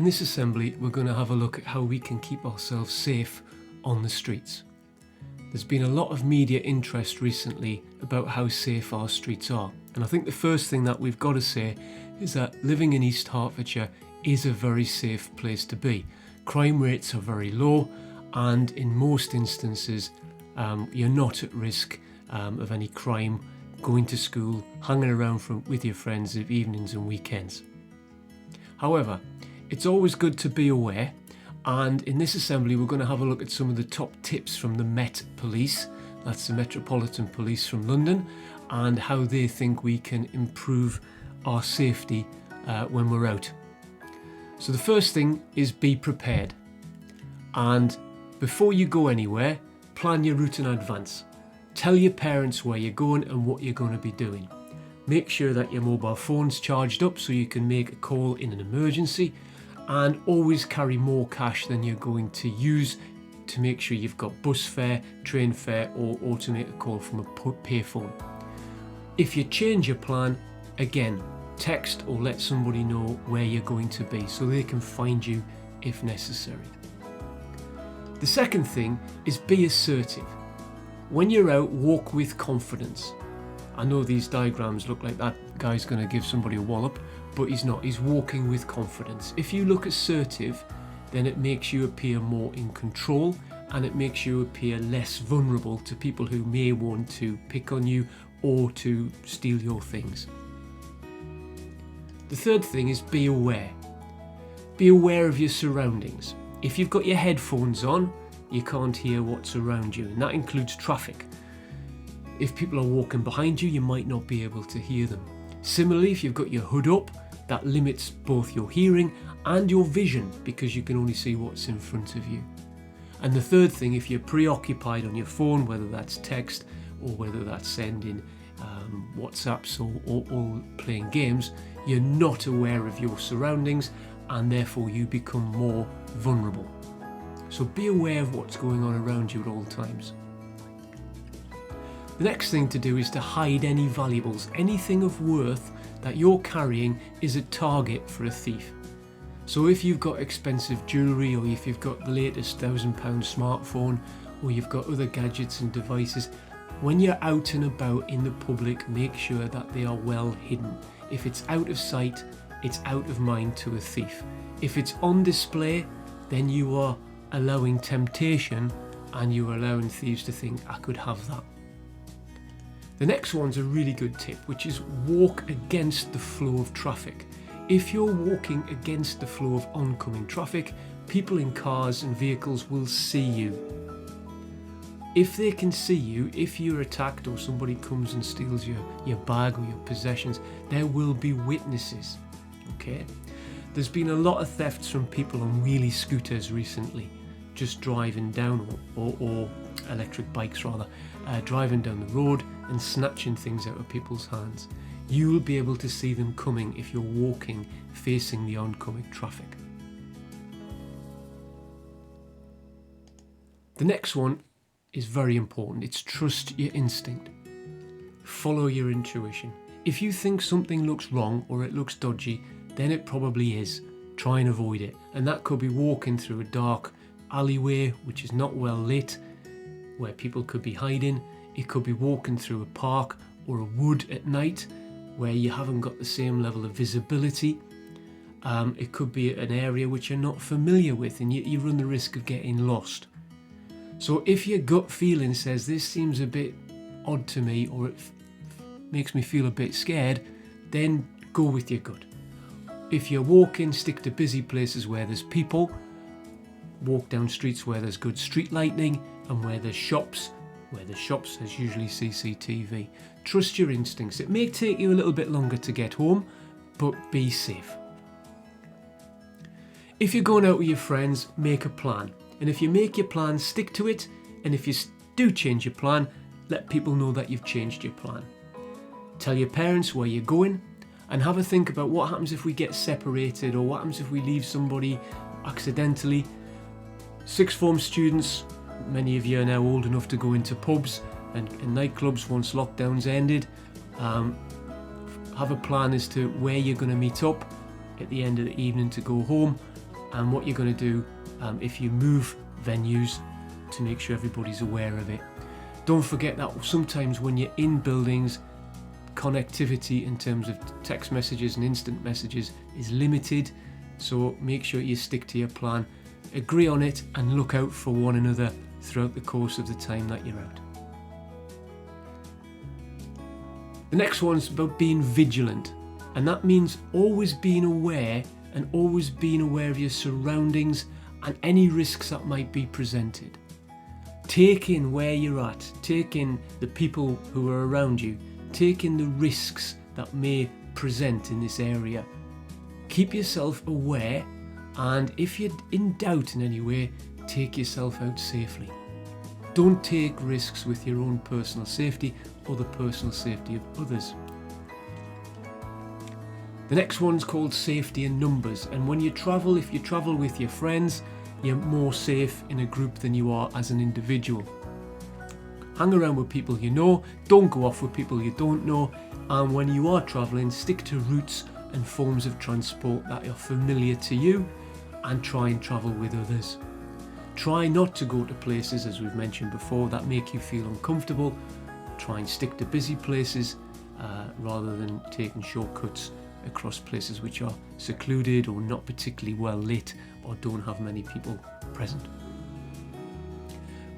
In this assembly, we're going to have a look at how we can keep ourselves safe on the streets. There's been a lot of media interest recently about how safe our streets are, and I think the first thing that we've got to say is that living in East Hertfordshire is a very safe place to be. Crime rates are very low, and in most instances you're not at risk of any crime going to school, hanging around with your friends of evenings and weekends. However, it's always good to be aware, and in this assembly we're going to have a look at some of the top tips from the Met Police, that's the Metropolitan Police from London, and how they think we can improve our safety when we're out. So the first thing is be prepared, and before you go anywhere, plan your route in advance. Tell your parents where you're going and what you're going to be doing. Make sure that your mobile phone's charged up so you can make a call in an emergency, and always carry more cash than you're going to use to make sure you've got bus fare, train fare, or to make a call from a payphone. If you change your plan, again, text or let somebody know where you're going to be so they can find you if necessary. The second thing is be assertive. When you're out, walk with confidence. I know these diagrams look like that guy's going to give somebody a wallop, but he's not. He's walking with confidence. If you look assertive, then it makes you appear more in control, and it makes you appear less vulnerable to people who may want to pick on you or to steal your things. The third thing is be aware. Be aware of your surroundings. If you've got your headphones on, you can't hear what's around you, and that includes traffic. If people are walking behind you, you might not be able to hear them. Similarly, if you've got your hood up, that limits both your hearing and your vision because you can only see what's in front of you. And the third thing, if you're preoccupied on your phone, whether that's text or whether that's sending WhatsApps or playing games, you're not aware of your surroundings, and therefore you become more vulnerable. So be aware of what's going on around you at all times. The next thing to do is to hide any valuables. Anything of worth that you're carrying is a target for a thief. So if you've got expensive jewellery, or if you've got the latest £1,000 smartphone, or you've got other gadgets and devices, when you're out and about in the public, make sure that they are well hidden. If it's out of sight, it's out of mind to a thief. If it's on display, then you are allowing temptation, and you're allowing thieves to think, I could have that. The next one's a really good tip, which is walk against the flow of traffic. If you're walking against the flow of oncoming traffic, people in cars and vehicles will see you. If they can see you, if you're attacked or somebody comes and steals your bag or your possessions, there will be witnesses. Okay? There's been a lot of thefts from people on wheelie scooters recently, just driving down, or electric bikes rather, driving down the road and snatching things out of people's hands. You will be able to see them coming if you're walking facing the oncoming traffic. The next one is very important. It's trust your instinct. Follow your intuition. If you think something looks wrong or it looks dodgy, then it probably is. Try and avoid it. And that could be walking through a dark alleyway which is not well lit, where people could be hiding. It could be walking through a park or a wood at night where you haven't got the same level of visibility. It could be an area which you're not familiar with, and you run the risk of getting lost. So if your gut feeling says this seems a bit odd to me, or it makes me feel a bit scared, then go with your gut. If you're walking, stick to busy places where there's people. Walk down streets where there's good street lighting, and where there's shops. Where there's shops, there's usually CCTV. Trust your instincts. It may take you a little bit longer to get home, but be safe. If you're going out with your friends, make a plan. And if you make your plan, stick to it. And if you do change your plan, let people know that you've changed your plan. Tell your parents where you're going, and have a think about what happens if we get separated, or what happens if we leave somebody accidentally. Sixth form students, many of you are now old enough to go into pubs and nightclubs once lockdown's ended. Have a plan as to where you're going to meet up at the end of the evening to go home, and what you're going to do if you move venues to make sure everybody's aware of it. Don't forget that sometimes when you're in buildings, connectivity in terms of text messages and instant messages is limited, so make sure you stick to your plan, agree on it, and look out for one another throughout the course of the time that you're out. The next one's about being vigilant, and that means always being aware and always being aware of your surroundings and any risks that might be presented. Take in where you're at, take in the people who are around you, take in the risks that may present in this area. Keep yourself aware, and if you're in doubt in any way, take yourself out safely. Don't take risks with your own personal safety or the personal safety of others. The next one's called safety in numbers, and when you travel, if you travel with your friends, you're more safe in a group than you are as an individual. Hang around with people you know, don't go off with people you don't know, and when you are travelling, stick to routes and forms of transport that are familiar to you, and try and travel with others. Try not to go to places, as we've mentioned before, that make you feel uncomfortable. Try and stick to busy places rather than taking shortcuts across places which are secluded or not particularly well lit or don't have many people present.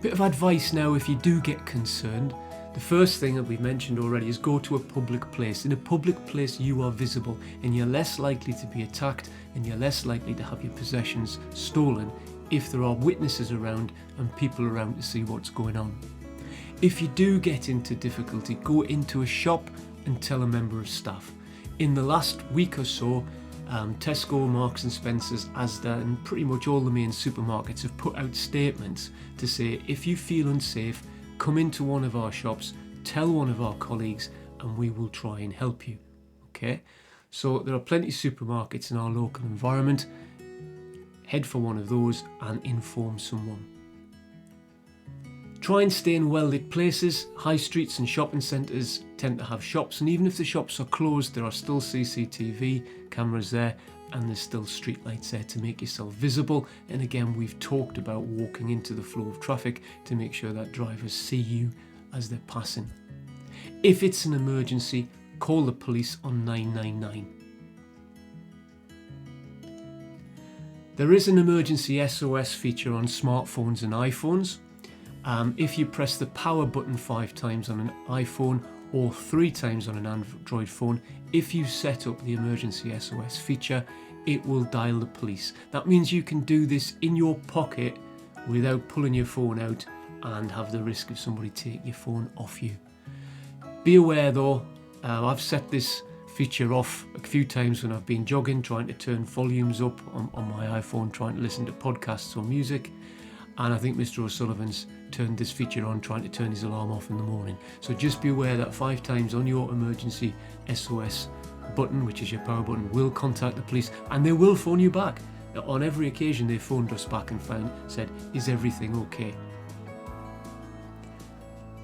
Bit of advice now if you do get concerned. The first thing that we've mentioned already is go to a public place. In a public place you are visible and you're less likely to be attacked and you're less likely to have your possessions stolen if there are witnesses around and people around to see what's going on. If you do get into difficulty, go into a shop and tell a member of staff. In the last week or so, Tesco, Marks and Spencer's, Asda and pretty much all the main supermarkets have put out statements to say if you feel unsafe, come into one of our shops, tell one of our colleagues and we will try and help you. Okay, so there are plenty of supermarkets in our local environment. Head for one of those and inform someone. Try and stay in well-lit places. High streets and shopping centres tend to have shops, and even if the shops are closed, there are still CCTV cameras there and there's still street lights there to make yourself visible. And again, we've talked about walking into the flow of traffic to make sure that drivers see you as they're passing. If it's an emergency, call the police on 999. There is an emergency SOS feature on smartphones and iPhones. If you press the power button 5 times on an iPhone or 3 times on an Android phone, if you set up the emergency SOS feature, it will dial the police. That means you can do this in your pocket without pulling your phone out and have the risk of somebody taking your phone off you. Be aware though, I've set this feature off a few times when I've been jogging, trying to turn volumes up on my iPhone, trying to listen to podcasts or music. And I think Mr. O'Sullivan's turned this feature on, trying to turn his alarm off in the morning. So just be aware that 5 times on your emergency SOS button, which is your power button, will contact the police and they will phone you back. On every occasion they phoned us back and said, is everything okay?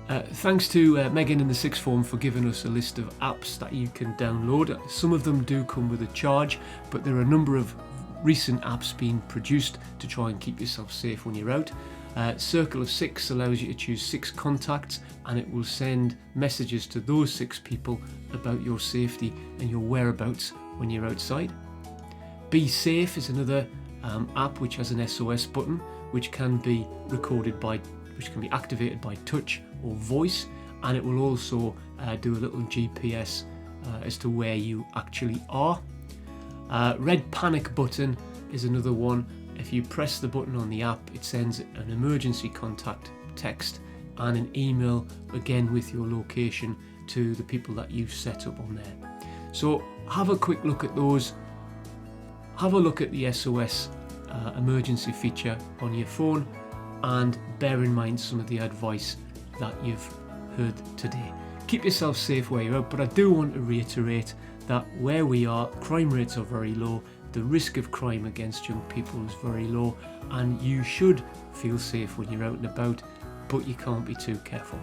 Thanks to Megan in the sixth form for giving us a list of apps that you can download. Some of them do come with a charge, but there are a number of recent apps being produced to try and keep yourself safe when you're out. Circle of 6 allows you to choose 6 contacts and it will send messages to those 6 people about your safety and your whereabouts when you're outside. Be Safe is another app which has an SOS button which can be activated by touch or voice, and it will also do a little GPS as to where you actually are. Red Panic button is another one. If you press the button on the app, it sends an emergency contact text and an email, again with your location, to the people that you've set up on there. So have a quick look at those. Have a look at the SOS emergency feature on your phone and bear in mind some of the advice that you've heard today. Keep yourself safe where you're out, but I do want to reiterate that where we are, crime rates are very low, the risk of crime against young people is very low, and you should feel safe when you're out and about, but you can't be too careful.